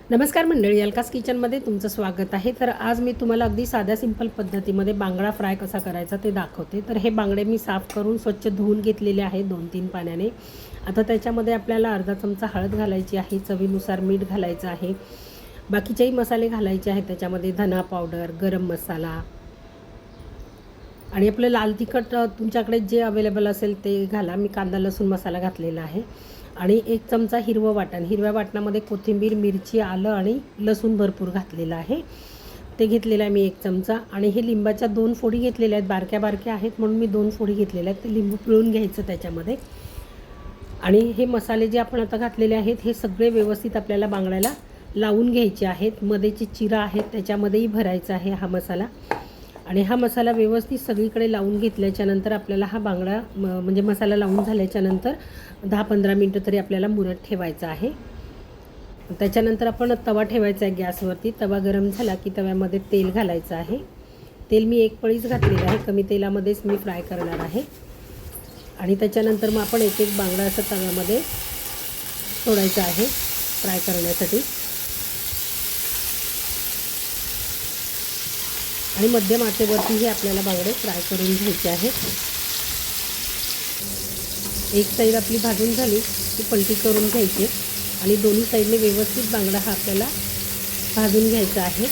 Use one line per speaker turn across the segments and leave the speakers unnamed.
नमस्कार मंडळी, अलकास किचनमध्ये तुमचं स्वागत आहे। तर आज मी तुम्हाला अगदी साध्या सिंपल पद्धतीमध्ये बांगडा फ्राय कसा करायचा ते दाखवते। तर हे बांगडे मी साफ करून स्वच्छ धुवून घेतलेले आहे 2-3 पाण्याने। आता त्याच्यामध्ये आपल्याला अर्धा चमचा हळद घालायची आहे, चवीनुसार मीठ घालायचं आहे, बाकीचेही मसाले घालायचे आहेत त्याच्यामध्ये, धना पावडर, गरम मसाला आणि आपलं लाल तिखट तुमच्याकडे जे अवेलेबल असेल ते घाला। मी कांदा लसूण मसाला घातलेला आहे आणि 1 चमचा हिरवं वाटण, हिरव्या वाटणामध्ये कोथिंबीर, मिरची, आलं आणि लसूण भरपूर घातलेलं आहे, ते घेतलेलं आहे मी 1 चमचा। आणि हे लिंबाच्या 2 फोडी घेतलेल्या आहेत, बारक्या बारक्या आहेत म्हणून मी 2 फोडी घेतलेल्या आहेत। ते लिंबू पिळून घ्यायचं त्याच्यामध्ये। आणि हे मसाले जे आपण आता घातलेले आहेत हे सगळे व्यवस्थित आपल्याला बांगड्याला लावून घ्यायचे आहेत। मध्ये जे चिरा आहेत त्याच्यामध्येही भरायचा आहे हा मसाला। आणि हा मसाला व्यवस्थित सगळीकडे लावून घेतल्याच्यानंतर आपल्याला हा बांगडा म्हणजे मसाला लावून झाल्याच्यानंतर 10-15 मिनटं तरी आपल्याला मुरत ठेवायचा आहे। त्याच्यानंतर आपण तवा ठेवायचा आहे गॅसवरती। तवा गरम झाला की तव्यामध्ये तेल घालायचं आहे। तेल मी 1 पळीच घातलेलं आहे, कमी तेलामध्येच मी फ्राय करणार आहे। आणि त्याच्यानंतर मग आपण एक एक बांगडा असं तव्यामध्ये सोडायचा आहे फ्राय करण्यासाठी। आणि मध्यम आचेवरती हे आपल्याला बांगडे फ्राय करून घ्यायचे आहेत। एक साईड आपली भाजून झाली की पलटी करून घ्यायची आणि दोन्ही साईडने व्यवस्थित बांगडा हा आपल्याला भाजून घ्यायचा आहे।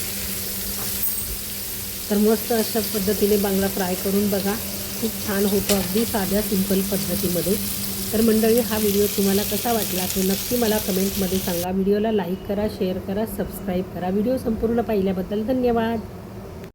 तर मस्त अशा पद्धतीने बांगडा फ्राय करून बघा, खूप छान होतो अगदी साध्या सिंपल पद्धतीमध्ये। तर मंडळी, हा व्हिडिओ तुम्हाला कसा वाटला ते नक्की मला कमेंटमध्ये सांगा। व्हिडिओला लाईक करा, शेअर करा, सबस्क्राईब करा। व्हिडिओ संपूर्ण पाहिल्याबद्दल धन्यवाद।